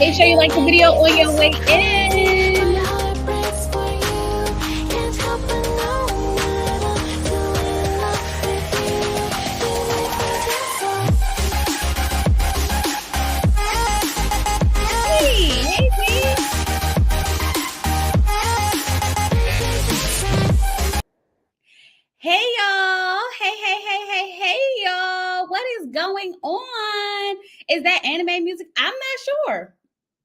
Make sure you like the video on your way in. Hey, hey, hey, y'all. Hey, y'all. What is going on? Is that anime music? I'm not sure.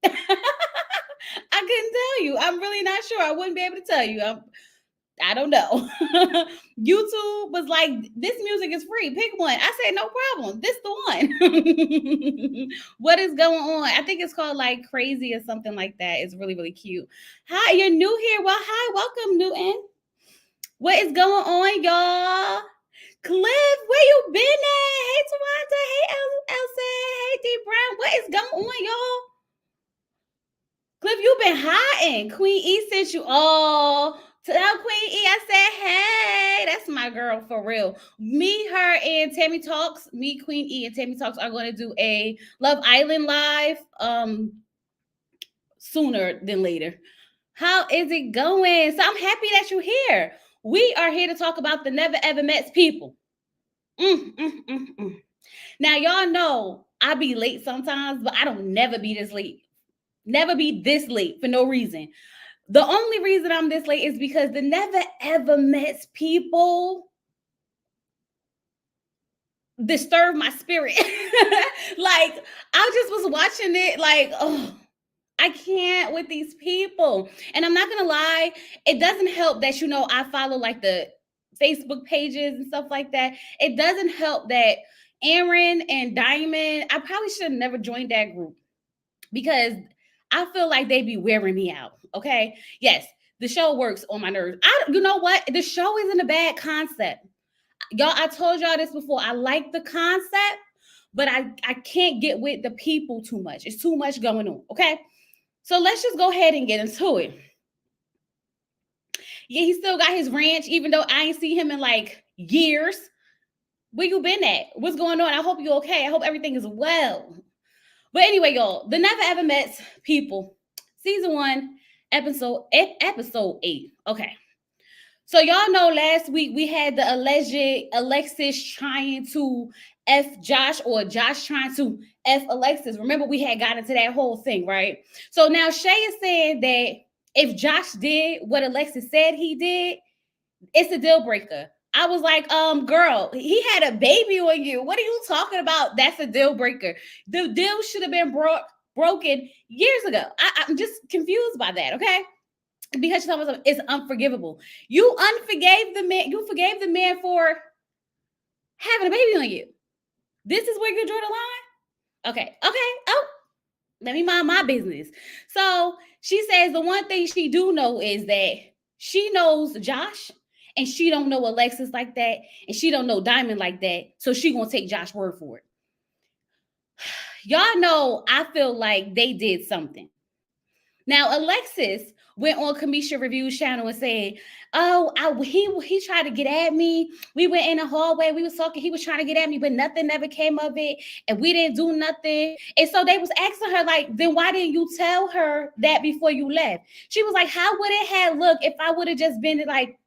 I couldn't tell you. I'm really not sure. I wouldn't be able to tell you. I don't know. YouTube was like, this music is free. Pick one. I said, no problem. This the one. What is going on? I think it's called like Crazy or something like that. It's really, really cute. Hi, you're new here. Well, hi, welcome, Newton. What is going on, y'all? Cliff, where you been at? Hey, Tawanda. Hey, Elsa. Hey, D Brown. What is going on, y'all? Cliff, you've been hiding. Queen E sent you all. Tell Queen E I said, hey, that's my girl for real. Me, her, and Tammy Talks, me, Queen E, and Tammy Talks are going to do a Love Island live sooner than later. How is it going? So I'm happy that you're here. We are here to talk about the Never Ever Met people. Now, y'all know I be late sometimes, but I don't never be this late. Never be this late for no reason. The only reason I'm this late is because the Never Ever Met people disturb my spirit. Like, I just was watching it like, oh, I can't with these people. And I'm not gonna lie, it doesn't help that, you know, I follow like the Facebook pages and stuff like that. It doesn't help that Aaron and Diamond, I probably should have never joined that group because I feel like they be wearing me out. Okay. Yes, the show works on my nerves. You know what? The show isn't a bad concept. Y'all, I told y'all this before. I like the concept, but I can't get with the people too much. It's too much going on. Okay. So let's just go ahead and get into it. Yeah, he still got his ranch, even though I ain't see him in like years. Where you been at? What's going on? I hope you're okay. I hope everything is well. But anyway, y'all, the Never Ever Met people, season 1, episode 8. Okay. So y'all know last week we had the alleged Alexis trying to F Josh or Josh trying to F Alexis. Remember, we had got into that whole thing, right? So now Shay is saying that if Josh did what Alexis said he did, it's a deal breaker. I was like, girl, he had a baby on you. What are you talking about? That's a deal breaker. The deal should have been broken years ago. I'm just confused by that, okay? Because you're talking about it's unforgivable. You unforgave the man. You forgave the man for having a baby on you. This is where you draw the line? Okay. Oh, let me mind my business. So she says the one thing she do know is that she knows Josh, and she don't know Alexis like that, and she don't know Diamond like that, so she gonna take Josh's word for it. Y'all know I feel like they did something. Now, Alexis went on Kamisha Review's channel and said, oh, he tried to get at me. We went in the hallway. We was talking. He was trying to get at me, but nothing ever came of it. And we didn't do nothing. And so they was asking her, like, then why didn't you tell her that before you left? She was like, how would it have looked if I would have just been like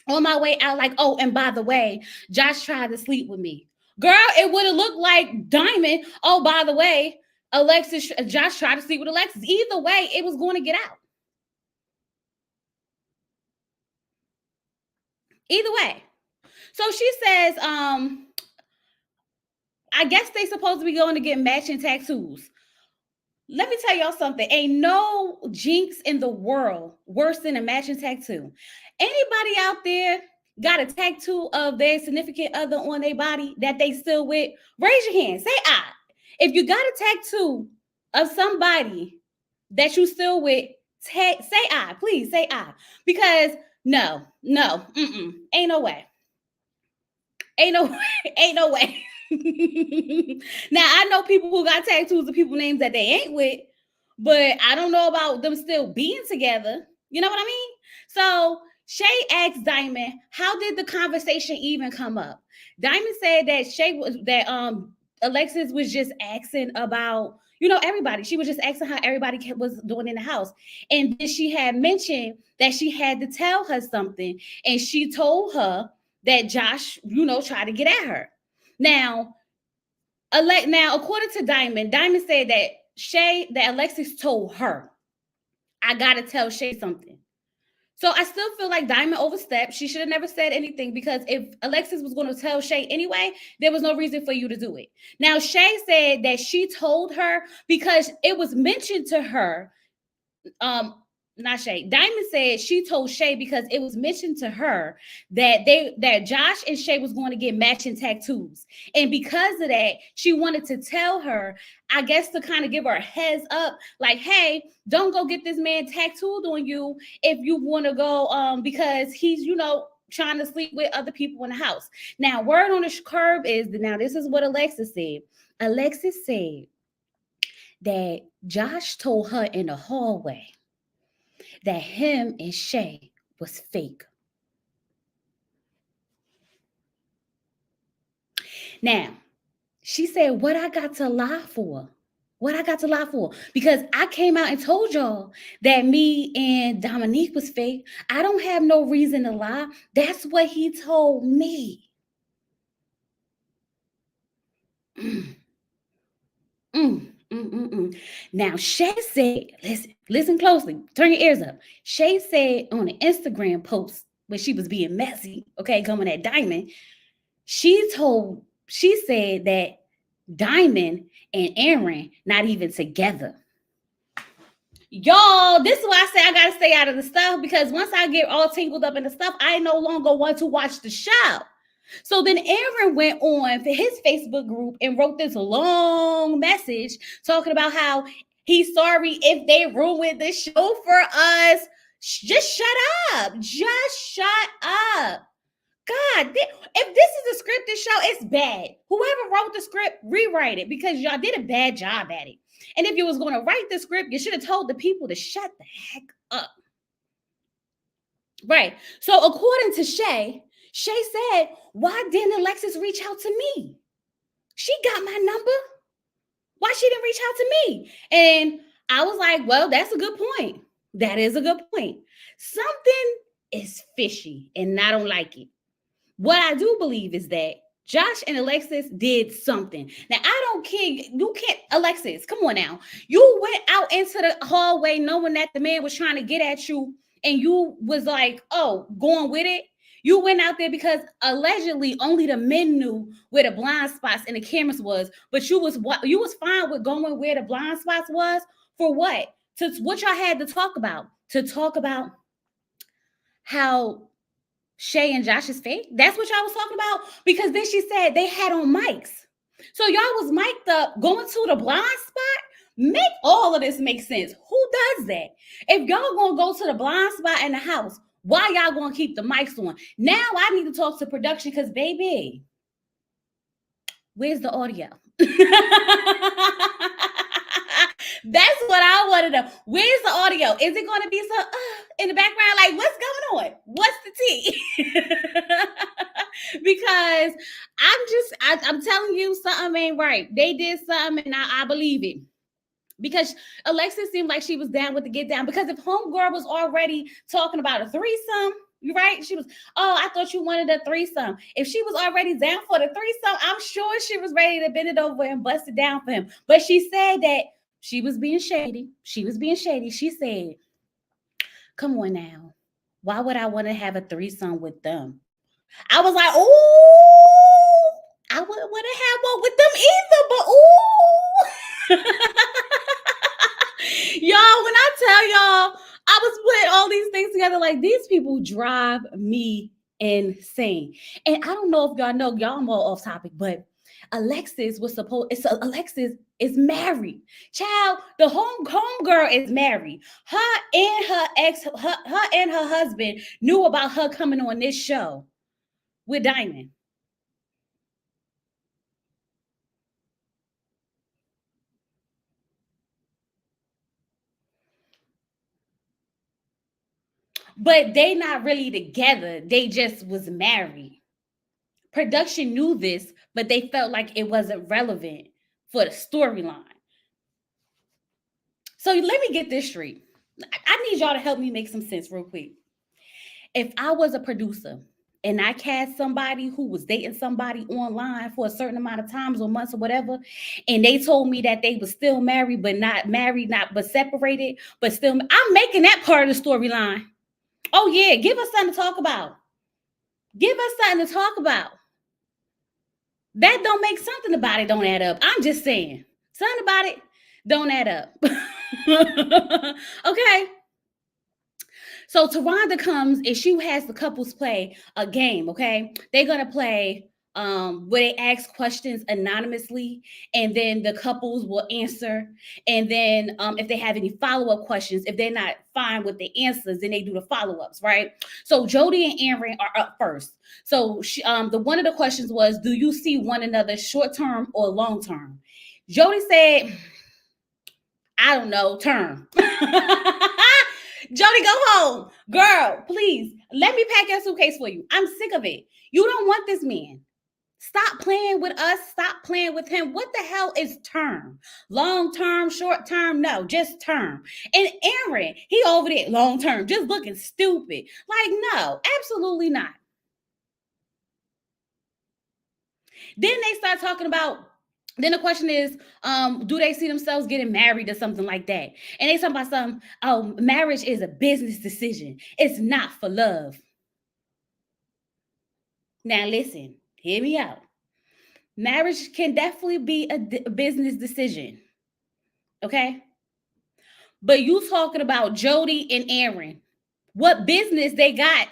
on my way out, like, oh, and by the way, Josh tried to sleep with me. Girl, it would have looked like Diamond. Oh, by the way, Josh tried to sleep with Alexis. Either way, it was going to get out. Either way. So she says, I guess they supposed to be going to get matching tattoos. Let me tell y'all something. Ain't no jinx in the world worse than a matching tattoo. Anybody out there got a tattoo of their significant other on their body that they still with? Raise your hand. Say I. If you got a tattoo of somebody that you still with, say I. Please say I. Because no, ain't no way. Ain't no way. Now, I know people who got tattoos of people names that they ain't with, but I don't know about them still being together. You know what I mean? So Shay asked Diamond, how did the conversation even come up? Diamond said that Alexis was just asking about, everybody. She was just asking how everybody was doing in the house. And then she had mentioned that she had to tell her something. And she told her that Josh, tried to get at her. Now, according to Diamond said that Alexis told her, I got to tell Shay something. So I still feel like Diamond overstepped. She should have never said anything, because if Alexis was going to tell Shay anyway, there was no reason for you to do it. Now, Shay said that she told her because it was mentioned to her. Not Shay. Diamond said she told Shay because it was mentioned to her that Josh and Shay was going to get matching tattoos. And because of that, she wanted to tell her, I guess, to kind of give her a heads up, like, hey, don't go get this man tattooed on you if you want to go, because he's, trying to sleep with other people in the house. Now, word on the curb is, now this is what Alexis said. Alexis said that Josh told her in the hallway that him and Shay was fake. Now, she said, what I got to lie for? What I got to lie for? Because I came out and told y'all that me and Dominique was fake. I don't have no reason to lie. That's what he told me. Now, Shay said, listen closely, turn your ears up. Shay said on an Instagram post when she was being messy, okay, coming at Diamond, she said that Diamond and Aaron not even together. Y'all, this is why I say I gotta stay out of the stuff, because once I get all tangled up in the stuff, I no longer want to watch the show. So then Aaron went on for his Facebook group and wrote this long message talking about how he's sorry if they ruined the show for us. Just shut up. Just shut up. God, if this is a scripted show, it's bad. Whoever wrote the script, rewrite it, because y'all did a bad job at it. And if you was going to write the script, you should have told the people to shut the heck up. Right. So according to Shay said, why didn't Alexis reach out to me? She got my number. Why she didn't reach out to me? And I was like, well, that's a good point. That is a good point. Something is fishy and I don't like it. What I do believe is that Josh and Alexis did something. Now, I don't care. You can't, Alexis, come on now. You went out into the hallway knowing that the man was trying to get at you, and you was like, oh, going with it. You went out there because allegedly only the men knew where the blind spots and the cameras was, but you was fine with going where the blind spots was. For what? What y'all had to talk about? To talk about how Shay and Josh is fake? That's what y'all was talking about? Because then she said they had on mics. So y'all was mic'd up going to the blind spot? Make all of this make sense. Who does that? If y'all gonna go to the blind spot in the house, why y'all gonna keep the mics on? Now I need to talk to production, because baby, where's the audio? That's what I want to know. Where's the audio? Is it going to be some in the background? Like, what's going on? What's the tea? Because I'm telling you, something ain't right. They did something, and I believe it. Because Alexis seemed like she was down with the get down. Because if homegirl was already talking about a threesome, right? She was, oh, I thought you wanted a threesome. If she was already down for the threesome, I'm sure she was ready to bend it over and bust it down for him. But she said that she was being shady. She was being shady. She said, come on now. Why would I want to have a threesome with them? I was like, oh, I wouldn't want to have one with them either, but y'all, when I tell y'all, I was putting all these things together, like, these people drive me insane. And I don't know if y'all know, y'all more off topic, but Alexis is married. Child, the home girl is married. Her and her husband knew about her coming on this show with Diamond. But they not really together. They just was married. Production knew this, but they felt like it wasn't relevant for the storyline. So let me get this straight. I need y'all to help me make some sense real quick. If I was a producer and I cast somebody who was dating somebody online for a certain amount of times or months or whatever, and they told me that they were still married, but not married, not but separated, but still, I'm making that part of the storyline. Oh yeah, give us something to talk about. Give us something to talk about. That don't make something about it don't add up. I'm just saying. Something about it don't add up. Okay. So Taronda comes and she has the couples play a game, okay? They're gonna play where they ask questions anonymously, and then the couples will answer. And then if they have any follow-up questions, if they're not fine with the answers, then they do the follow-ups, right? So Jody and Aaron are up first. So the one of the questions was, do you see one another short-term or long-term? Jody said, I don't know, term. Jody, go home. Girl, please, let me pack your suitcase for you. I'm sick of it. You don't want this man. Stop playing with us. Stop playing with him. What the hell is term? Long term, short term? No, just term. And Aaron, he over there, long term, just looking stupid. Like, no, absolutely not. Then they start talking about, then the question is, do they see themselves getting married or something like that? And they talking about something, oh, marriage is a business decision. It's not for love. Now listen, hear me out. Marriage can definitely be a business decision. Okay? But you talking about Jody and Aaron. What business they got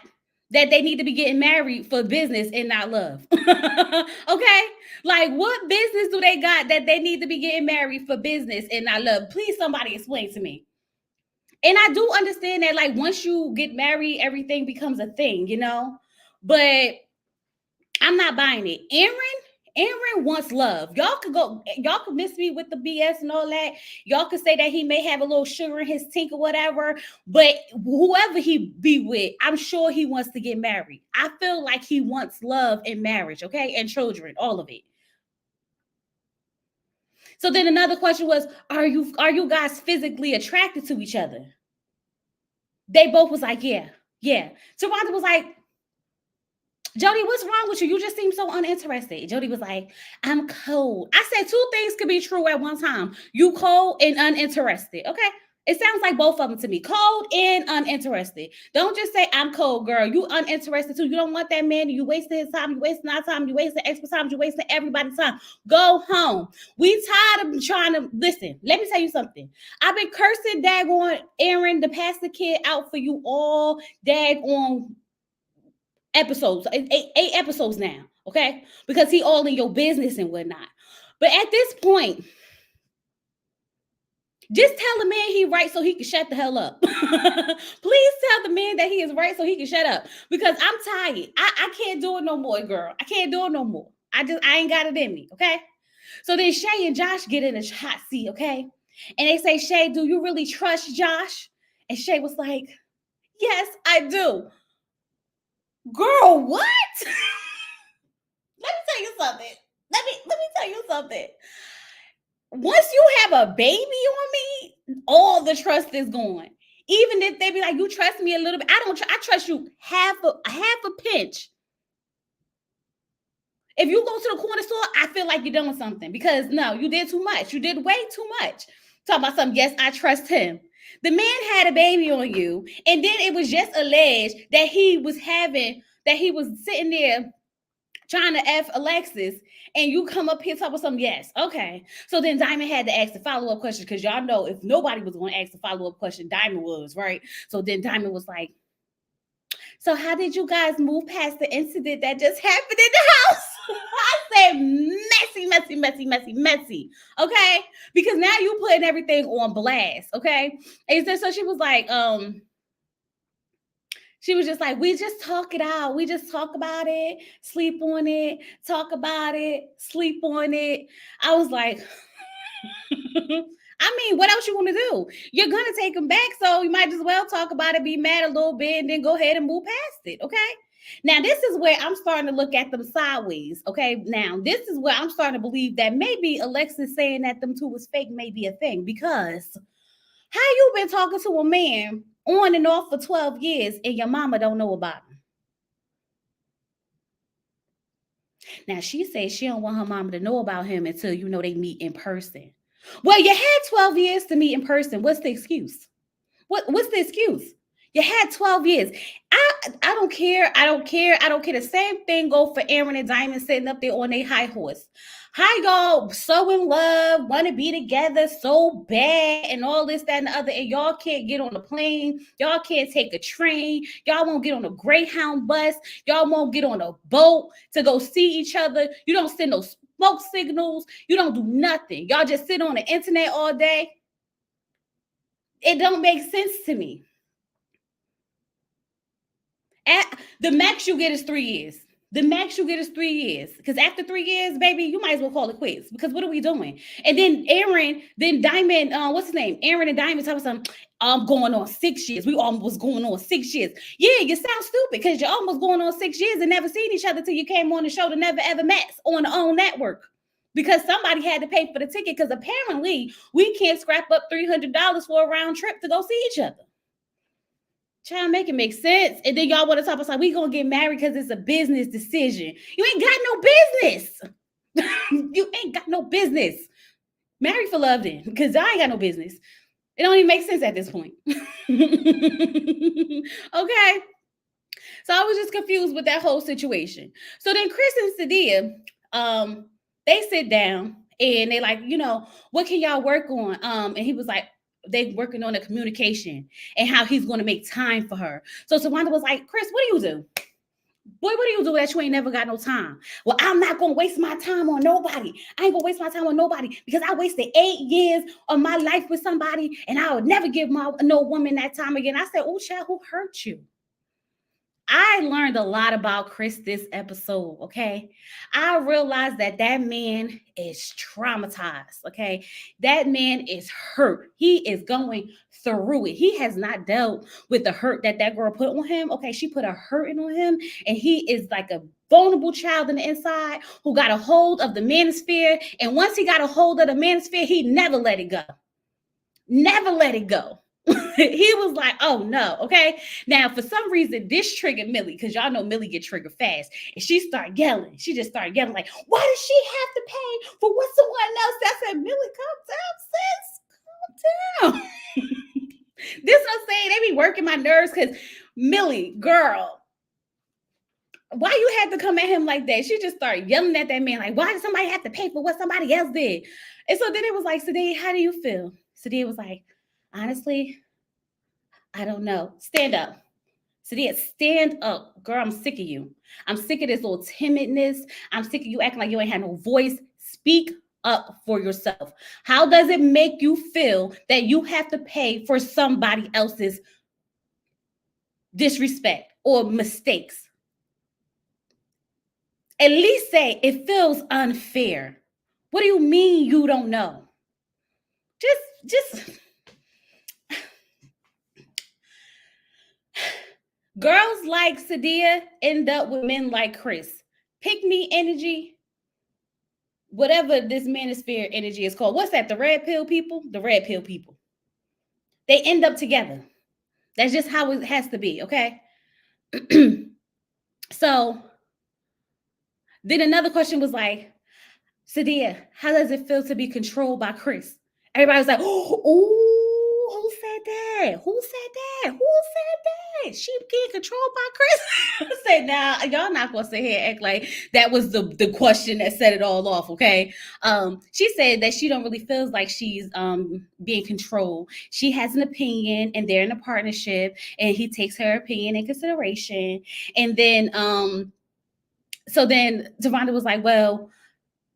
that they need to be getting married for business and not love? Okay? Like, what business do they got that they need to be getting married for business and not love? Please, somebody explain to me. And I do understand that, like, once you get married, everything becomes a thing, you know? But I'm not buying it. Aaron wants love. Y'all could miss me with the BS and all that. Y'all could say that he may have a little sugar in his tink or whatever, but whoever he be with, I'm sure he wants to get married. I feel like he wants love and marriage, okay? And children, all of it. So then another question was, are you guys physically attracted to each other? They both was like, yeah. Taronda was like, Jody, what's wrong with you? You just seem so uninterested. Jody was like, I'm cold. I said two things could be true at one time. You cold and uninterested. Okay. It sounds like both of them to me. Cold and uninterested. Don't just say I'm cold, girl. You uninterested too. You don't want that man. You wasting his time. You wasting our time. You wasting extra time. You wasting everybody's time. Go home. We tired of trying to listen. Let me tell you something. I've been cursing daggone Aaron, the pastor kid, out for you all daggone episodes, eight episodes now, okay? Because he all in your business and whatnot. But at this point, just tell the man he right so he can shut the hell up. Please tell the man that he is right so he can shut up. Because I'm tired. I can't do it no more, girl. I can't do it no more. I ain't got it in me, okay? So then Shay and Josh get in a hot seat, okay? And they say, Shay, do you really trust Josh? And Shay was like, yes, I do. Girl, what? Let me tell you something. Let me tell you something. Once you have a baby on me, all the trust is gone. Even if they be like, you trust me a little bit, I trust you half a pinch. If you go to the corner store, I feel like you're doing something because no, you did too much. You did way too much. Talk about something. Yes, I trust him. The man had a baby on you, and then it was just alleged that he was sitting there trying to F Alexis, and you come up here talking about something. Yes, okay. So then Diamond had to ask the follow-up question because y'all know if nobody was going to ask the follow-up question, Diamond was, right? So then Diamond was like, so how did you guys move past the incident that just happened in the house? I said messy. Okay? Because now you putting everything on blast. Okay? And so she was like, she was just like, we just talk it out. We just talk about it, sleep on it, talk about it, sleep on it. I was like, I mean, what else you want to do? You're going to take him back, so you might as well talk about it, be mad a little bit, and then go ahead and move past it, okay? Now, this is where I'm starting to look at them sideways. Okay. Now, this is where I'm starting to believe that maybe Alexis saying that them two was fake may be a thing, because how you been talking to a man on and off for 12 years and your mama don't know about him? Now, she says she don't want her mama to know about him until, they meet in person. Well, you had 12 years to meet in person. What's the excuse? What's the excuse? You had 12 years. I don't care. I don't care. I don't care. The same thing go for Aaron and Diamond sitting up there on their high horse. How y'all so in love, want to be together so bad, and all this, that, and the other, and y'all can't get on a plane. Y'all can't take a train. Y'all won't get on a Greyhound bus. Y'all won't get on a boat to go see each other. You don't send no smoke signals. You don't do nothing. Y'all just sit on the internet all day. It don't make sense to me. The max you get is 3 years. The max you get is 3 years. Because after 3 years, baby, you might as well call it quits. Because what are we doing? And then Diamond, what's his name? Aaron and Diamond tell us something. I'm going on 6 years. We almost going on 6 years. Yeah, you sound stupid because you're almost going on 6 years and never seen each other till you came on the show to Never Ever Met on the own network. Because somebody had to pay for the ticket, because apparently we can't scrap up $300 for a round trip to go see each other. Try to make it make sense. And then y'all want to talk about, like, we going to get married because it's a business decision. You ain't got no business. You ain't got no business. Marry for love then, because I ain't got no business. It don't even make sense at this point. Okay. So I was just confused with that whole situation. So then Chris and Sadia, they sit down and they like, what can y'all work on? And he was like, they working on the communication and how he's going to make time for her. So Tawanda was like, Chris, what do you do? Boy, what do you do that you ain't never got no time? Well, I'm not going to waste my time on nobody. I ain't going to waste my time on nobody because I wasted 8 years of my life with somebody and I would never give no woman that time again. I said, oh, child, who hurt you? I learned a lot about Chris this episode, okay? I realized that man is traumatized, okay? That man is hurt. He is going through it. He has not dealt with the hurt that girl put on him, okay? She put a hurting on him, and he is like a vulnerable child in the inside who got a hold of the manosphere, and once he got a hold of the manosphere, he never let it go. Never let it go. He was like, oh no, okay? Now, for some reason, this triggered Millie, because y'all know Millie get triggered fast. And she started yelling. She just started yelling like, why does she have to pay for what someone else? I said, Millie, calm down, sis. Calm down. This is what I'm saying. They be working my nerves because Millie, girl, why you had to come at him like that? She just started yelling at that man like, why does somebody have to pay for what somebody else did? And so then it was like, Sadia, how do you feel? Sadia was like, honestly, I don't know. Stand up. Sadia, stand up. Girl, I'm sick of you. I'm sick of this little timidness. I'm sick of you acting like you ain't had no voice. Speak up for yourself. How does it make you feel that you have to pay for somebody else's disrespect or mistakes? At least say it feels unfair. What do you mean you don't know? Just girls like Sadia end up with men like Chris. Pick me energy, whatever this manosphere energy is called. What's that? The red pill people? The red pill people. They end up together. That's just how it has to be, okay? So then another question was like, Sadia, how does it feel to be controlled by Chris? Everybody was like, oh, who said that? Who said that? Who said that? She getting controlled by Chris? I said, nah, y'all not gonna sit here and act like that was the question that set it all off, okay? She said that she don't really feels like she's being controlled. She has an opinion and they're in a partnership and he takes her opinion in consideration. And then so then Tawanda was like, well,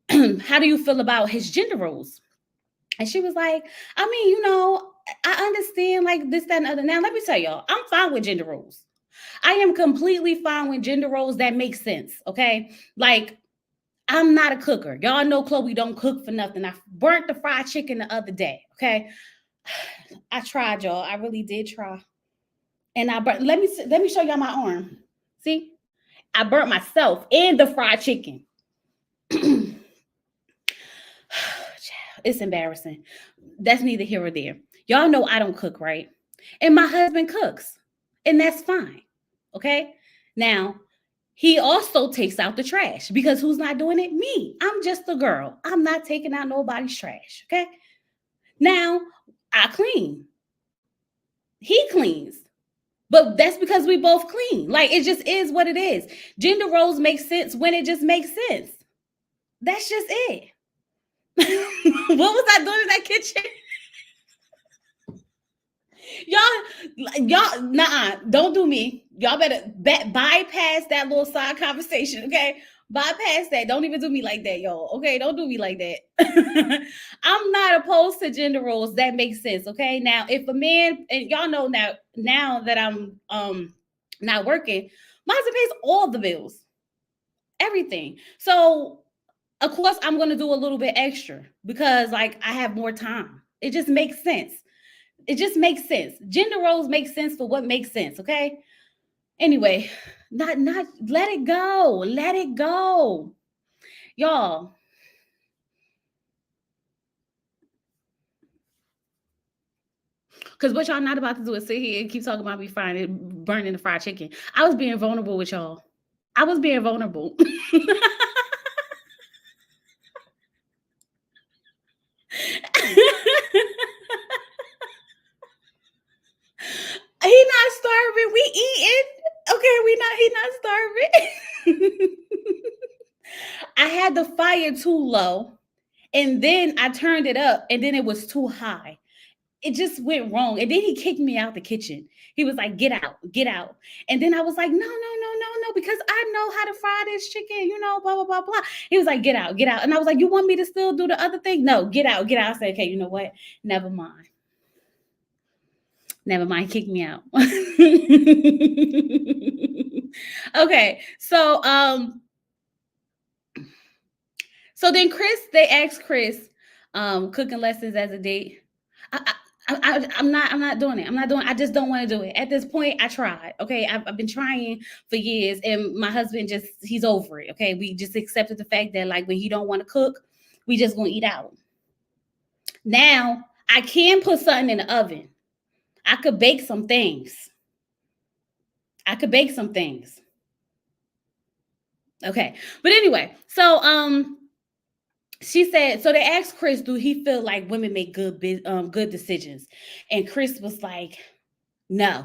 how do you feel about his gender roles? And she was like, I mean, I understand like this, that, and other. Now, let me tell y'all, I'm fine with gender roles. I am completely fine with gender roles that make sense, okay? Like, I'm not a cooker. Y'all know Chloe don't cook for nothing. I burnt the fried chicken the other day, okay? I tried, y'all. I really did try. And let me show y'all my arm. See? I burnt myself and the fried chicken. It's embarrassing. That's neither here or there. Y'all know I don't cook, right? And my husband cooks, and that's fine. Okay. Now, he also takes out the trash because who's not doing it? Me. I'm just a girl. I'm not taking out nobody's trash. Okay. Now, I clean. He cleans. But that's because we both clean. Like, it just is what it is. Gender roles make sense when it just makes sense. That's just it. What was I doing in that kitchen? Y'all, nah, don't do me. Y'all better bypass that little side conversation, okay? Bypass that. Don't even do me like that, y'all. Okay, don't do me like that. I'm not opposed to gender roles. That makes sense, okay? Now, if a man, and y'all know now that I'm not working, my husband pays all the bills, everything. So of course I'm gonna do a little bit extra because like I have more time. It just makes sense. It just makes sense. Gender roles make sense for what makes sense, okay? Anyway, not let it go. Let it go. Y'all. Because what y'all not about to do is sit here and keep talking about me frying it, burning the fried chicken. I was being vulnerable with y'all. I was being vulnerable. He not starving. We eating. Okay, he not starving. I had the fire too low, and then I turned it up, and then it was too high. It just went wrong. And then he kicked me out the kitchen. He was like, get out, get out. And then I was like, no, because I know how to fry this chicken, blah, blah, blah, blah. He was like, get out, get out. And I was like, you want me to still do the other thing? No, get out, get out. I said, okay, you know what? Never mind. Never mind, kick me out. Okay, so then they asked Chris, cooking lessons as a date. I'm not doing it. I just don't want to do it. At this point, I tried. Okay. I've been trying for years, and my husband he's over it. Okay. We just accepted the fact that like when he don't want to cook, we just gonna eat out. Now I can put something in the oven. I could bake some things. Okay. But anyway, so she said, so they asked Chris, do he feel like women make good decisions? And Chris was like, no,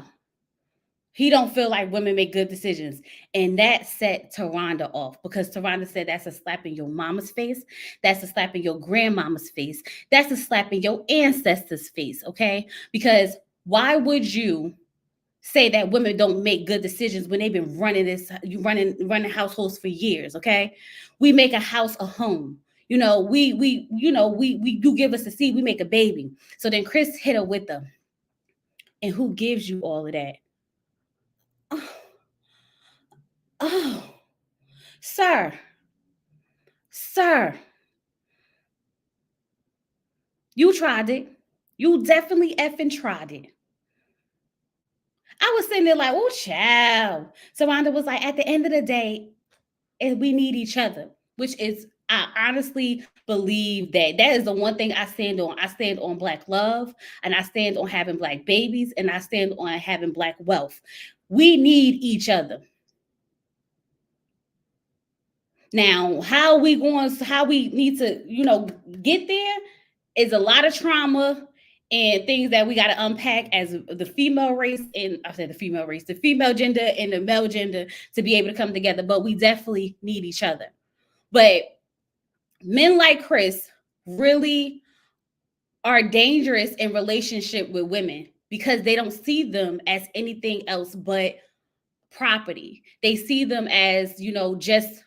he don't feel like women make good decisions. And that set Taronda off because Taronda said that's a slap in your mama's face. That's a slap in your grandmama's face. That's a slap in your ancestors' face, okay? Because why would you say that women don't make good decisions when they've been running households for years, okay? We make a house a home. You give us a seed, we make a baby. So then Chris hit her with them. And who gives you all of that? Oh, sir, you tried it. You definitely effing tried it. I was sitting there like, oh, child. So Rhonda was like, at the end of the day, we need each other, which is, I honestly believe that is the one thing I stand on. I stand on Black love, and I stand on having Black babies, and I stand on having Black wealth. We need each other. Now, how we need to, get there is a lot of trauma and things that we got to unpack as the female race, and I said the female race, the female gender and the male gender to be able to come together. But we definitely need each other. But men like Chris really are dangerous in relationship with women because they don't see them as anything else but property. They see them as, just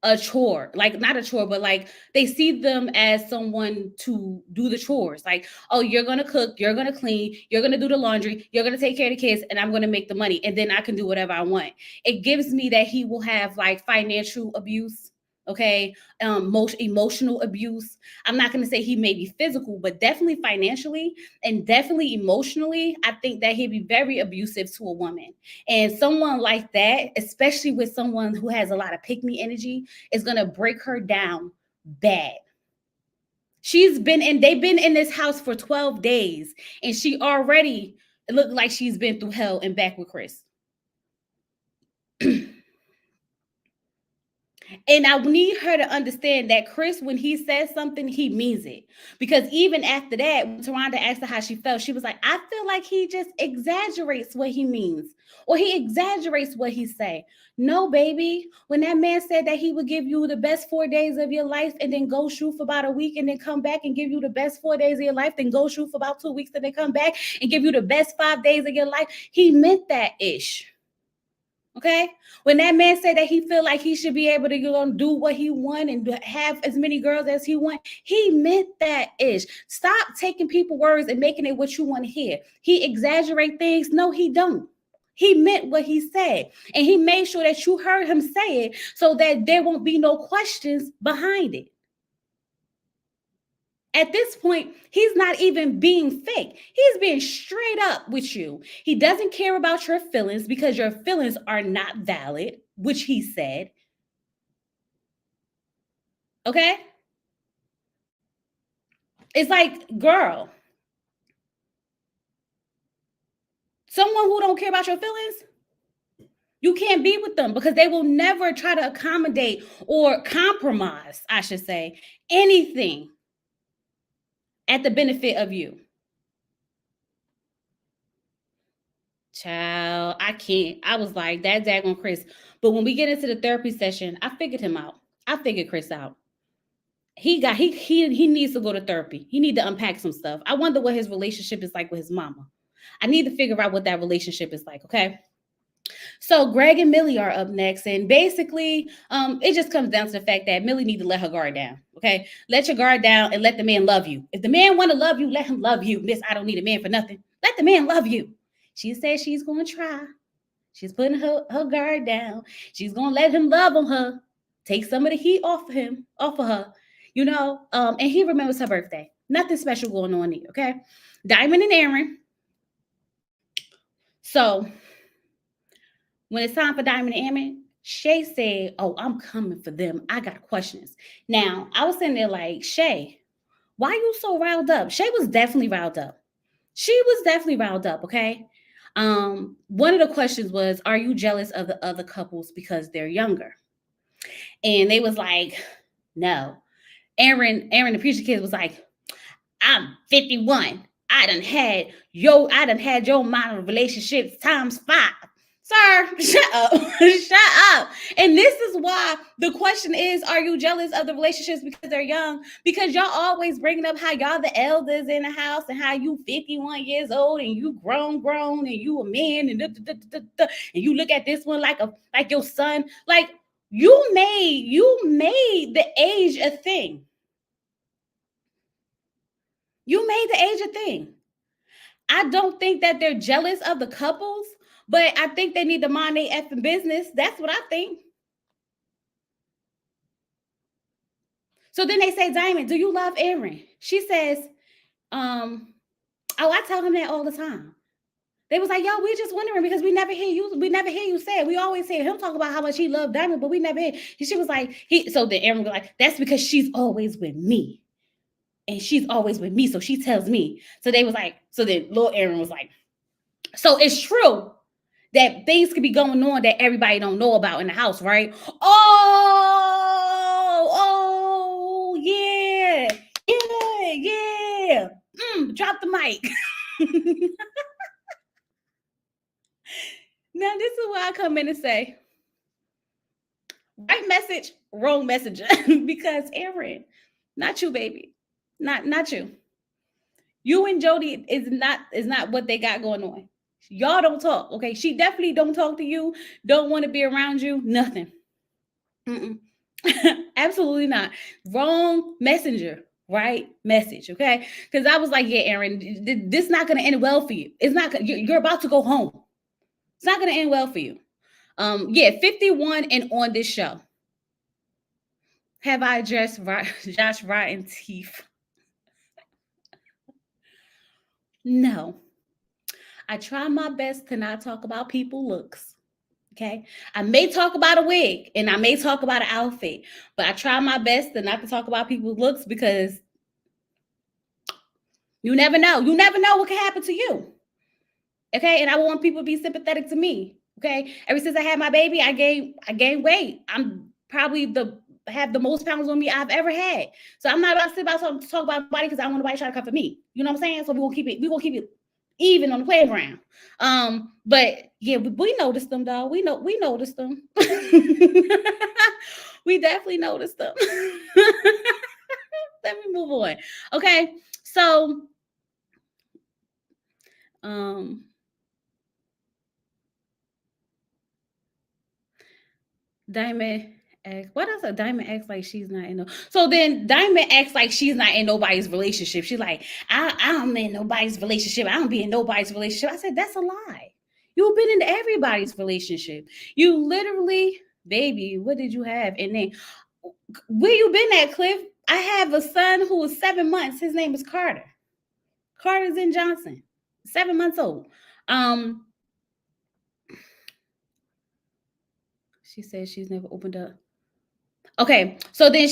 a chore, like not a chore, but like they see them as someone to do the chores. Like, oh, you're going to cook, you're going to clean, you're going to do the laundry, you're going to take care of the kids, and I'm going to make the money. And then I can do whatever I want. It gives me that he will have like financial abuse. Okay, most emotional abuse. I'm not going to say he may be physical, but definitely financially and definitely emotionally. I think that he'd be very abusive to a woman, and someone like that, especially with someone who has a lot of pick me energy, is going to break her down bad. They've been in this house for 12 days, and she already looked like she's been through hell and back with Chris. And I need her to understand that Chris, when he says something, he means it. Because even after that, when Taronda asked her how she felt, she was like, I feel like he just exaggerates what he means, or he exaggerates what he say. No, baby. When that man said that he would give you the best 4 days of your life and then go shoot for about a week and then come back and give you the best 4 days of your life, then go shoot for about 2 weeks and then come back and give you the best 5 days of your life, he meant that ish. Okay, when that man said that he feel like he should be able to do what he want and have as many girls as he want, he meant that ish. Stop taking people's words and making it what you want to hear. He exaggerate things. No, he don't. He meant what he said, and he made sure that you heard him say it so that there won't be no questions behind it. At this point, he's not even being fake. He's being straight up with you. He doesn't care about your feelings because your feelings are not valid, which he said. Okay? It's like, girl, someone who don't care about your feelings, you can't be with them because they will never try to accommodate or compromise, I should say, anything at the benefit of you. Child, I can't. I was like, that daggone Chris. But when we get into the therapy session, I figured him out. I figured Chris out. He needs to go to therapy. He need to unpack some stuff. I wonder what his relationship is like with his mama. I need to figure out what that relationship is like. Okay. So Greg and Millie are up next, and basically, it just comes down to the fact that Millie need to let her guard down. Okay, let your guard down and let the man love you. If the man want to love you, let him love you. Miss, I don't need a man for nothing. Let the man love you. She said she's going to try. She's putting her guard down. She's going to let him love on her. Take some of the heat off of him, off of her. And he remembers her birthday. Nothing special going on here. Okay, Diamond and Aaron. So when it's time for Diamond and Aaron, Shay said, oh, I'm coming for them. I got questions. Now, I was sitting there like, Shay, why are you so riled up? Shay was definitely riled up. Okay? One of the questions was, are you jealous of the other couples because they're younger? And they was like, no. Aaron, the preacher kid was like, I'm 51. I done had your amount of relationships times 5. Sir, shut up. Shut up. And this is why the question is, are you jealous of the relationships because they're young? Because y'all always bringing up how y'all the elders in the house and how you 51 years old and you grown and you a man and you look at this one like your son. Like you made the age a thing. You made the age a thing. I don't think that they're jealous of the couples, but I think they need to mind their effing business. That's what I think. So then they say, Diamond, do you love Aaron? She says, oh, I tell him that all the time. They was like, yo, we're just wondering because we never hear you say it. We always hear him talk about how much he loved Diamond, but we never hear. She was like, so then Aaron was like, that's because she's always with me. And she's always with me, so she tells me. So they was like, so then little Aaron was like, so it's true that things could be going on that everybody don't know about in the house, right? Oh, yeah. Drop the mic. Now, this is where I come in and say, right message, wrong messenger. Because Aaron, not you, baby. Not you. You and Jody is not what they got going on. Y'all don't talk, okay? She definitely don't talk to you, don't want to be around you, nothing. Absolutely not. Wrong messenger, right message, okay? Because I was like, yeah, Aaron, this is not going to end well for you. It's not. You're about to go home. It's not going to end well for you. 51 and on this show. Have I addressed Josh rotten teeth? No. I try my best to not talk about people's looks. Okay. I may talk about a wig and I may talk about an outfit, but I try my best to not to talk about people's looks because you never know. You never know what can happen to you. Okay. And I want people to be sympathetic to me. Okay. Ever since I had my baby, I gained weight. I'm probably have the most pounds on me I've ever had. So I'm not about to sit about to talk about body because I don't want nobody trying to come for me. You know what I'm saying? So we're gonna keep it even on the playground. But yeah, we noticed them, though. We noticed them. We definitely noticed them. Let me move on. Okay, so um Diamond acts. What else? A Diamond acts like she's not in no. So then Diamond acts like she's not in nobody's relationship. She's like, I'm in nobody's relationship. I don't be in nobody's relationship. I said that's a lie. You've been in everybody's relationship. You literally, baby. What did you have? And then where you been at, Cliff? I have a son who is 7 months. His name is Carter. Carter Zen Johnson, 7 months old. She says she's never opened up. Okay, so then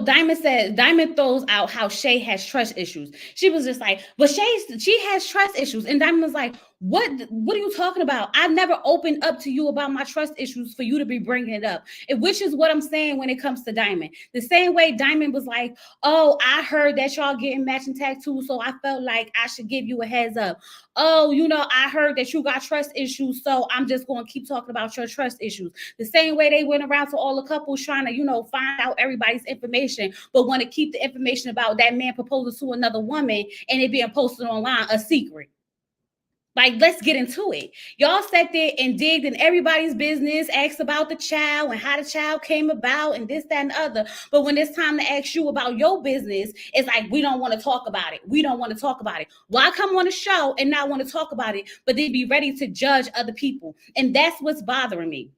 Diamond throws out how Shay has trust issues. She was just like, but she has trust issues. And Diamond was like, what are you talking about? I've never opened up to you about my trust issues for you to be bringing it up. Which is what I'm saying when it comes to Diamond. The same way Diamond was like, oh, I heard that y'all getting matching tattoos, so I felt like I should give you a heads up. Oh, I heard that you got trust issues, so I'm just going to keep talking about your trust issues. The same way they went around to all the couples trying to, find out everybody's information, but want to keep the information about that man proposing to another woman and it being posted online a secret. Like, let's get into it. Y'all sat there and digged in everybody's business, asked about the child and how the child came about and this, that, and the other. But when it's time to ask you about your business, it's like, we don't want to talk about it. We don't want to talk about it. Why come on the show and not want to talk about it, but then be ready to judge other people? And that's what's bothering me.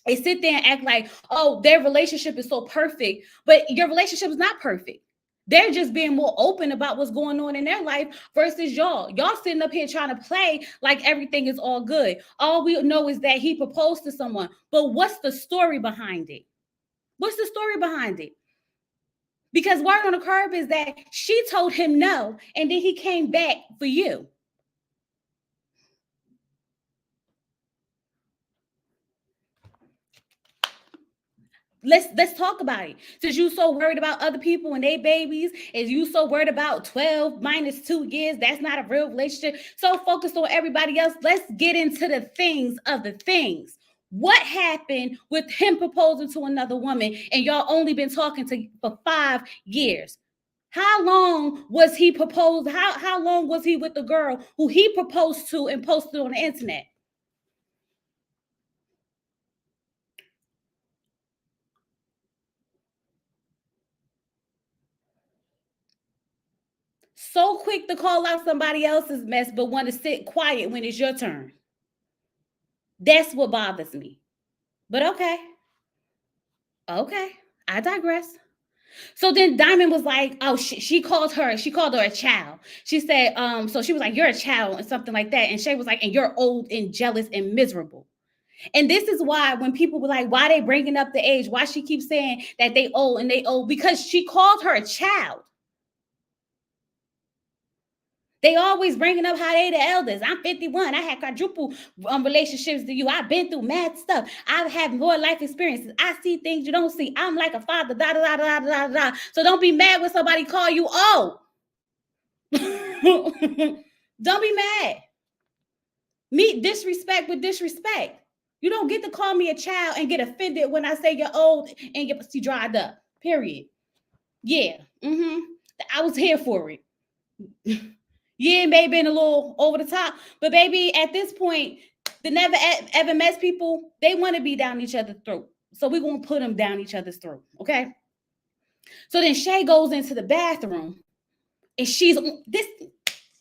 They sit there and act like, oh, their relationship is so perfect, but your relationship is not perfect. They're just being more open about what's going on in their life versus y'all. Y'all sitting up here trying to play like everything is all good. All we know is that he proposed to someone, but what's the story behind it? What's the story behind it? Because word on the curb is that she told him no, and then he came back for you. Let's talk about it. Since you so worried about other people and their babies, and you so worried about 12 minus 2 years, that's not a real relationship. So focused on everybody else. Let's get into the things of the things. What happened with him proposing to another woman and y'all only been talking for 5 years? How long was he proposed? How long was he with the girl who he proposed to and posted on the internet? So quick to call out somebody else's mess, but want to sit quiet when it's your turn. That's what bothers me. But okay. Okay. I digress. So then Diamond was like, oh, she called her a child. She said, so she was like, you're a child and something like that. And Shay was like, and you're old and jealous and miserable. And this is why when people were like, why they bringing up the age? Why she keeps saying that they old and they old? Because she called her a child. They always bringing up how they the elders. I'm 51. I had quadruple relationships to you. I've been through mad stuff. I've had more life experiences. I see things you don't see. I'm like a father. Da da da da da da. So don't be mad when somebody call you old. Don't be mad. Meet disrespect with disrespect. You don't get to call me a child and get offended when I say you're old and your pussy dried up. Period. Yeah. I was here for it. Yeah, it may have been a little over the top, but baby, at this point, the never ever met people, they want to be down each other's throat. So we're going to put them down each other's throat, okay? So then Shay goes into the bathroom, and this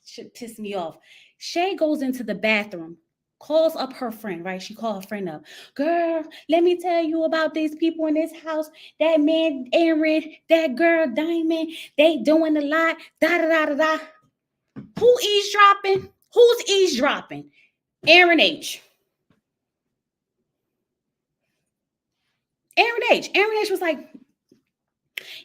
should piss me off. Shay goes into the bathroom, calls up her friend, right? She called her friend up. Girl, let me tell you about these people in this house. That man, Aaron, that girl, Diamond, they doing a lot. Da da da da da. Who eavesdropping? Who's eavesdropping? Aaron H. Aaron H. Aaron H was like,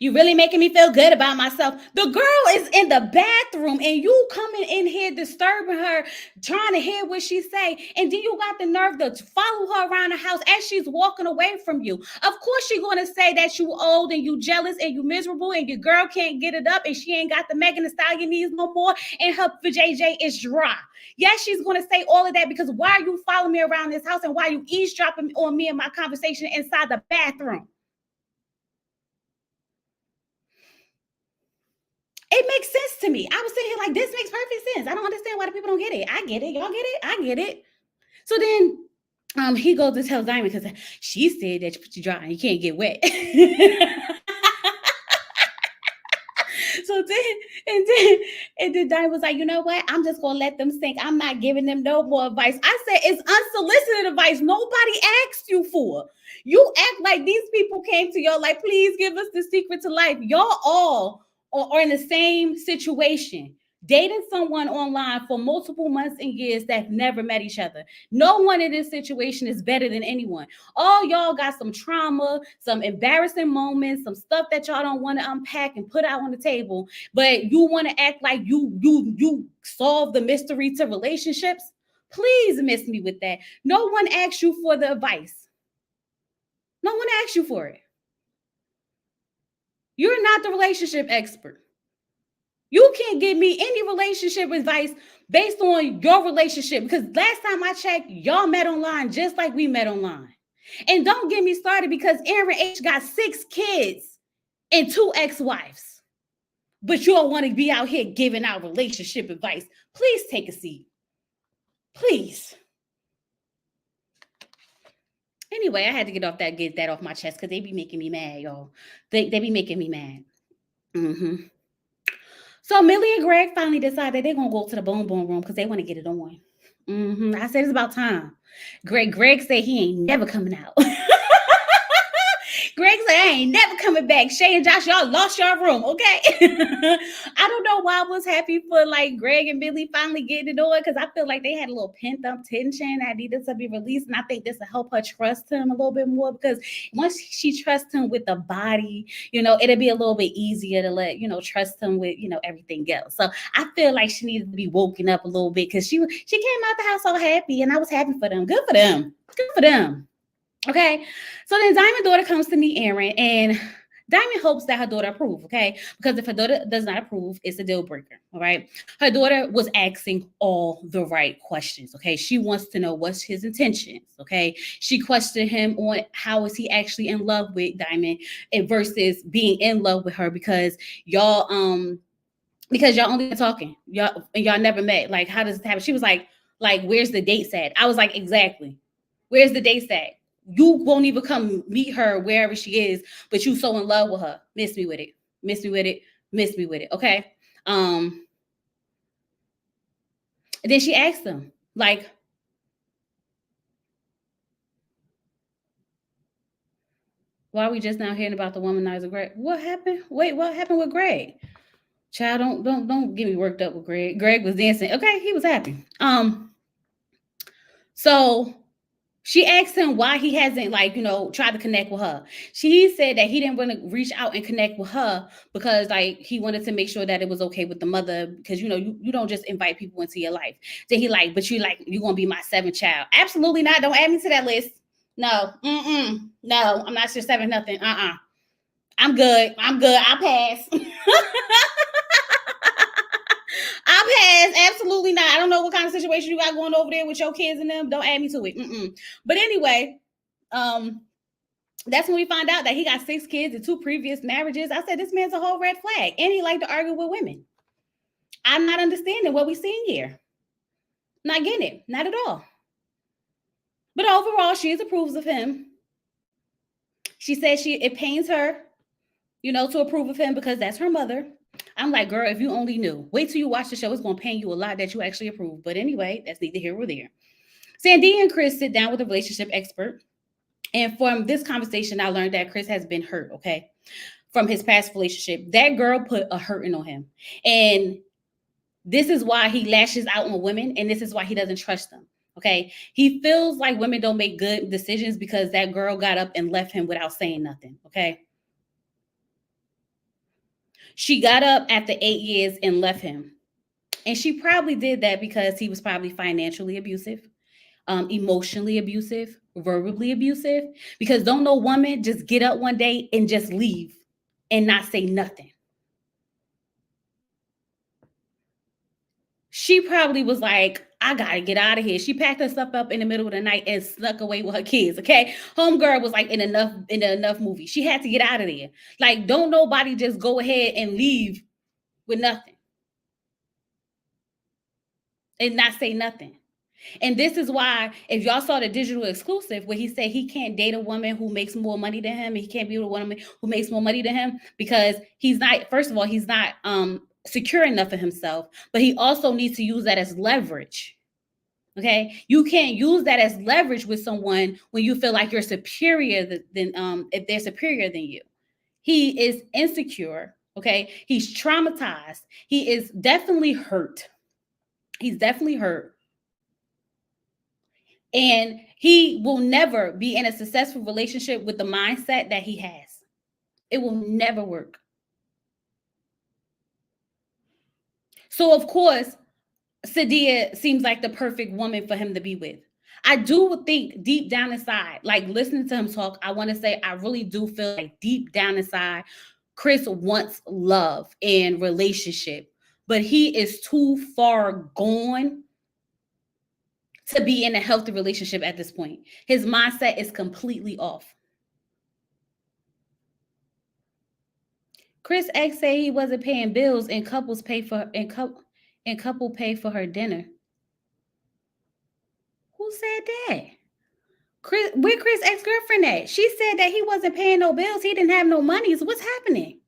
you really making me feel good about myself. The girl is in the bathroom and you coming in here disturbing her, trying to hear what she say. And then you got the nerve to follow her around the house as she's walking away from you. Of course she's going to say that you old and you jealous and you miserable and your girl can't get it up and she ain't got the Megan Thee Stallion knees no more and her JJ is dry. Yes, she's going to say all of that because why are you following me around this house and why are you eavesdropping on me and my conversation inside the bathroom? It makes sense to me. I was sitting here like, this makes perfect sense. I don't understand why the people don't get it. I get it. Y'all get it? I get it. So then he goes to tell Diamond because she said that you put you dry and you can't get wet. So then Diamond was like, you know what? I'm just gonna let them sink. I'm not giving them no more advice. I said it's unsolicited advice. Nobody asked you for. You act like these people came to y'all like, please give us the secret to life. Y'all all are in the same situation, dating someone online for multiple months and years that never met each other. No one in this situation is better than anyone. All y'all got some trauma, some embarrassing moments, some stuff that y'all don't want to unpack and put out on the table, but you want to act like you solve the mystery to relationships. Please miss me with that. No one asked you for the advice. No one asked you for it. You're not the relationship expert. You can't give me any relationship advice based on your relationship because last time I checked, y'all met online just like we met online. And don't get me started because Aaron H got 6 kids and 2 ex-wives. But you don't want to be out here giving out relationship advice. Please take a seat. Please. Anyway, I had to get that off my chest because they be making me mad, y'all. They be making me mad. Mm-hmm. So Millie and Greg finally decided they're gonna go to the boom room because they want to get it on. Mm-hmm. I said it's about time. Greg said he ain't never coming out. Greg said, I ain't never coming back. Shay and Josh, y'all lost your room, okay? I don't know why I was happy for like Greg and Billy finally getting it on because I feel like they had a little pent up tension that needed to be released. And I think this will help her trust him a little bit more because once she trusts him with the body, it'll be a little bit easier to let, trust him with, everything else. So I feel like she needed to be woken up a little bit because she came out the house so happy and I was happy for them. Good for them. Good for them. Okay, so then Diamond's daughter comes to meet Aaron, and Diamond hopes that her daughter approves, okay? Because if her daughter does not approve, it's a deal breaker, all right? Her daughter was asking all the right questions, okay? She wants to know what's his intentions, okay? She questioned him on how is he actually in love with Diamond versus being in love with her because y'all only talking, y'all never met. Like, how does it happen? She was like, where's the dates at? I was like, exactly. Where's the dates at? You won't even come meet her wherever she is, but you so in love with her. Miss me with it. Miss me with it. Miss me with it. Okay. And then she asked him, like, why are we just now hearing about the womanizer Greg? What happened? Wait, what happened with Greg? Child, don't get me worked up with Greg. Greg was dancing. Okay, he was happy. So she asked him why he hasn't, tried to connect with her. She said that he didn't want to reach out and connect with her because, he wanted to make sure that it was okay with the mother because, you don't just invite people into your life. Then he but you're going to be my 7th child. Absolutely not. Don't add me to that list. No. No, I'm not your 7th nothing. I'm good. I'll pass. I'll pass. Absolutely not. I don't know what kind of situation you got going over there with your kids and them. Don't add me to it. But anyway, that's when we find out that he got 6 kids and 2 previous marriages. I said, this man's a whole red flag. And he liked to argue with women. I'm not understanding what we're seeing here. Not getting it. Not at all. But overall, she approves of him. She says it pains her, to approve of him because that's her mother. I'm like, girl, if you only knew. Wait till you watch the show. It's going to pain you a lot that you actually approve. But anyway, that's neither here nor there. Sandy and Chris sit down with a relationship expert. And from this conversation, I learned that Chris has been hurt, okay, from his past relationship. That girl put a hurting on him. And this is why he lashes out on women, and this is why he doesn't trust them. Okay. He feels like women don't make good decisions because that girl got up and left him without saying nothing. Okay. She got up after 8 years and left him. And she probably did that because he was probably financially abusive, emotionally abusive, verbally abusive. Because don't no woman just get up one day and just leave and not say nothing. She probably was like, I gotta get out of here. She packed her stuff up in the middle of the night and snuck away with her kids. Okay. Homegirl was like in enough movie. She had to get out of there. Like, don't nobody just go ahead and leave with nothing and not say nothing. And this is why, if y'all saw the digital exclusive where he said he can't date a woman who makes more money than him, and he can't be with a woman who makes more money than him because he's not, first of all, he's not secure enough of himself, but he also needs to use that as leverage. Okay, you can't use that as leverage with someone when you feel like you're superior than if they're superior than you. He is insecure. Okay, he's traumatized. He is definitely hurt. He's definitely hurt. And he will never be in a successful relationship with the mindset that he has. It will never work. So, of course, Sadia seems like the perfect woman for him to be with. I do think deep down inside, like listening to him talk, I want to say I really do feel like deep down inside, Chris wants love and relationship, but he is too far gone to be in a healthy relationship at this point. His mindset is completely off. Chris X say he wasn't paying bills and couple pay for her dinner. Who said that? Where Chris ex-girlfriend at? She said that he wasn't paying no bills. He didn't have no money. So what's happening?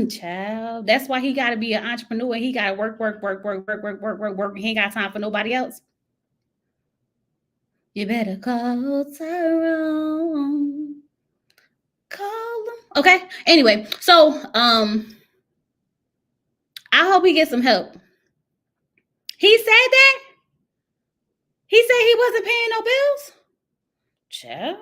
Child, that's why he got to be an entrepreneur. He got to work. He ain't got time for nobody else. You better call Tyrone. Call him. Okay. Anyway, so I hope he gets some help. He said that? He said he wasn't paying no bills? Child.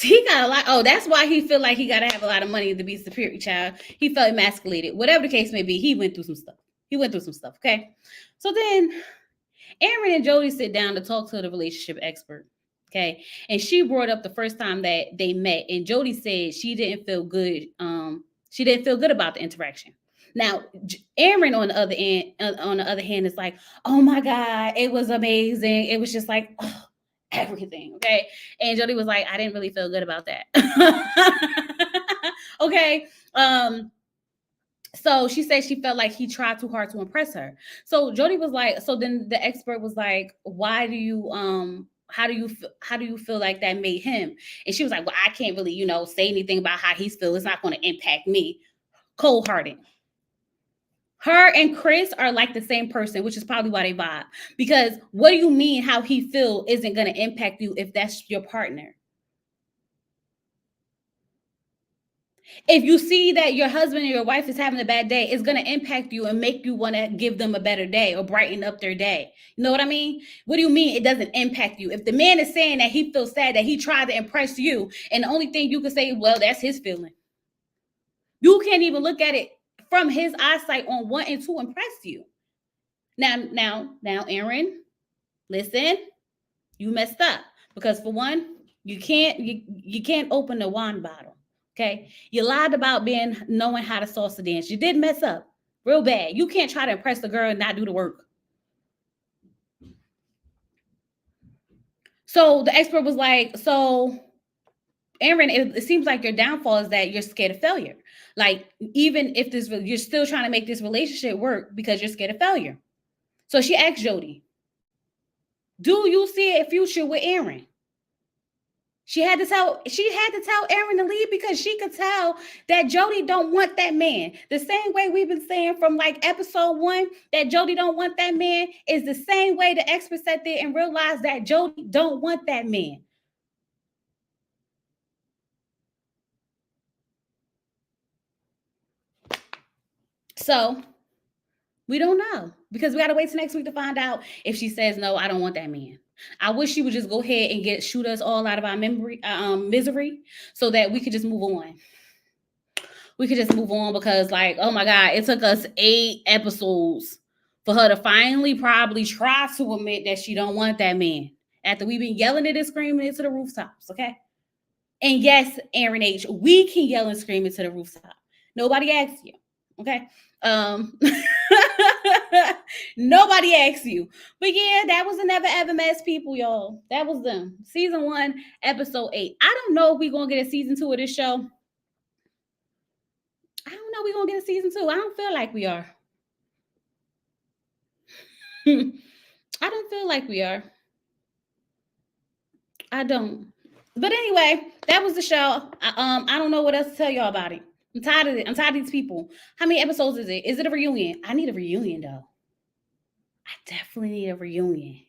He got a lot. Oh, that's why he feel like he got to have a lot of money to be superior, child. He felt emasculated. Whatever the case may be, he went through some stuff. Okay. So then Aaron and Jody sit down to talk to the relationship expert. Okay. And she brought up the first time that they met. And Jody said she didn't feel good. She didn't feel good about the interaction. Now, Aaron on the other hand is like, oh my God, it was amazing. It was just like, oh, everything. Okay. And Jody was like, I didn't really feel good about that. Okay. So she said she felt like he tried too hard to impress her. So Jody was like, so then the expert was like, why do you how do you feel like that made him? And she was like, well, I can't really, say anything about how he's feel. It's not going to impact me. Cold-hearted. Her and Chris are like the same person, which is probably why they vibe. Because what do you mean how he feel isn't going to impact you if that's your partner? If you see that your husband or your wife is having a bad day, it's going to impact you and make you want to give them a better day or brighten up their day. You know what I mean? What do you mean it doesn't impact you? If the man is saying that he feels sad that he tried to impress you, and the only thing you can say, well, that's his feeling. You can't even look at it from his eyesight on wanting to impress you. Now, Aaron, listen, you messed up because for one, you can't open the wine bottle. Okay, you lied about knowing how to salsa dance. You did mess up real bad. You can't try to impress the girl and not do the work. So the expert was like, so Aaron, it seems like your downfall is that you're scared of failure. Like, even if you're still trying to make this relationship work because you're scared of failure. So she asked Jody, do you see a future with Aaron? She had to tell Aaron to leave because she could tell that Jody don't want that man. The same way we've been saying from like episode 1 that Jody don't want that man is the same way the experts sat there and realized that Jody don't want that man. So we don't know because we got to wait till next week to find out if she says, no, I don't want that man. I wish she would just go ahead and shoot us all out of our misery so that we could just move on. We could just move on because, like, oh my God, it took us 8 episodes for her to finally probably try to admit that she don't want that man after we've been yelling it and screaming it to the rooftops, okay? And yes, Aaron H., we can yell and scream it to the rooftop. Nobody asked you, okay? Nobody asked you. But yeah, that was the Never Ever Mess people, y'all. That was them. Season 1, episode 8. I don't know if we're going to get a season 2 of this show. I don't know we're going to get a season 2. I don't feel like we are. I don't feel like we are. I don't. But anyway, that was the show. I don't know what else to tell y'all about it. I'm tired of it. I'm tired of these people. How many episodes is it? Is it a reunion? I need a reunion, though. I definitely need a reunion.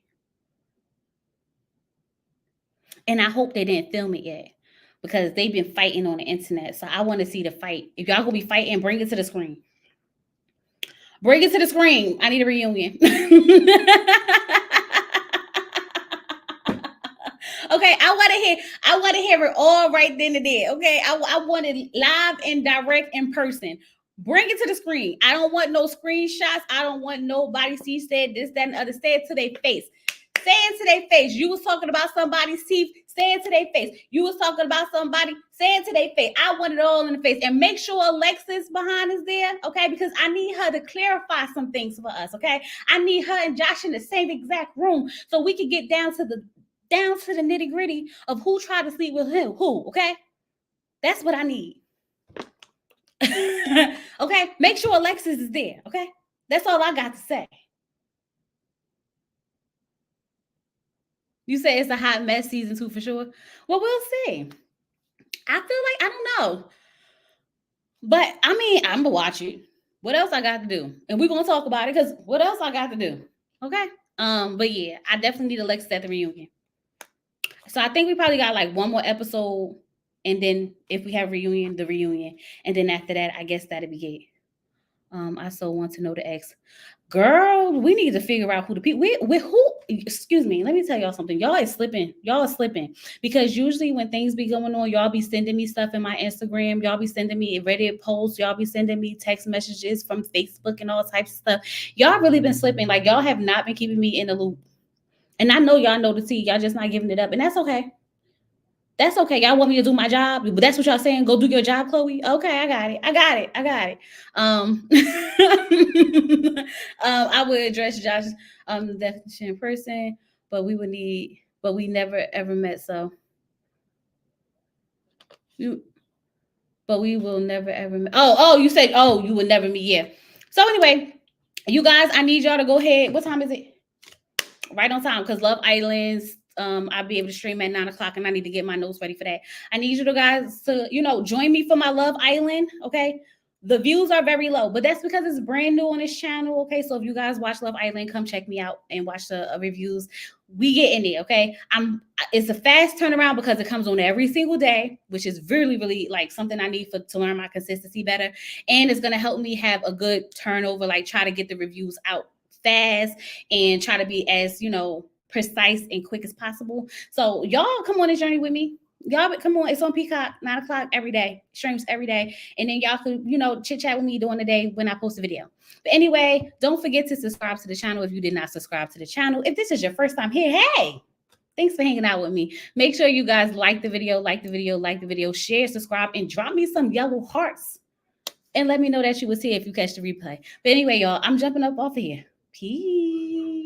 And I hope they didn't film it yet because they've been fighting on the internet. So I want to see the fight. If y'all gonna be fighting, bring it to the screen. Bring it to the screen. I need a reunion. Okay, I want to hear it all right then and there. Okay, I want it live and direct in person. Bring it to the screen. I don't want no screenshots. I don't want nobody see said this, that, and the other. Say it to their face. Say it to their face. You was talking about somebody's teeth. Say it to their face. You was talking about somebody. Say it to their face. I want it all in the face. And make sure Alexis behind is there, okay? Because I need her to clarify some things for us, okay? I need her and Josh in the same exact room so we can get down to the nitty gritty of who tried to sleep with who, okay? That's what I need. Okay, make sure Alexis is there, okay? That's all I got to say. You say it's a hot mess season 2 for sure? Well, we'll see. I feel like, I don't know. But, I mean, I'm going to watch it. What else I got to do? And we're going to talk about it because what else I got to do? Okay? But yeah, I definitely need Alexis at the reunion. So I think we probably got like one more episode. And then if we have reunion, the reunion. And then after that, I guess that'll be it. I so want to know the ex. Girl, we need to figure out who the people with who. Excuse me, let me tell y'all something. Y'all are slipping because usually when things be going on, y'all be sending me stuff in my Instagram. Y'all be sending me Reddit posts. Y'all be sending me text messages from Facebook and all types of stuff. Y'all really been slipping. Like y'all have not been keeping me in the loop. And I know y'all know the tea. Y'all just not giving it up, and that's okay. That's okay. Y'all want me to do my job, but that's what y'all saying. Go do your job, Chloe. Okay, I got it. I would address Josh's definition in person, but we never ever met. So, but we will never ever met. Oh, you said, you would never meet. Yeah. So anyway, you guys, I need y'all to go ahead. What time is it? Right on time, because Love Island's I'll be able to stream at 9:00 and I need to get my notes ready for that. I need you guys to, join me for my Love Island. Okay. The views are very low, but that's because it's brand new on this channel. Okay. So if you guys watch Love Island, come check me out and watch the reviews. We get in there. Okay. It's a fast turnaround because it comes on every single day, which is really, really like something I need to learn my consistency better. And it's going to help me have a good turnover, like try to get the reviews out fast and try to be as, precise and quick as possible. So y'all come on this journey with me. Y'all come on. It's on Peacock, 9:00 every day, streams every day. And then y'all could, chit chat with me during the day when I post a video. But anyway, don't forget to subscribe to the channel if you did not subscribe to the channel. If this is your first time here, hey, thanks for hanging out with me. Make sure you guys like the video, share, subscribe, and drop me some yellow hearts. And let me know that you was here if you catch the replay. But anyway, y'all, I'm jumping up off of here. Peace.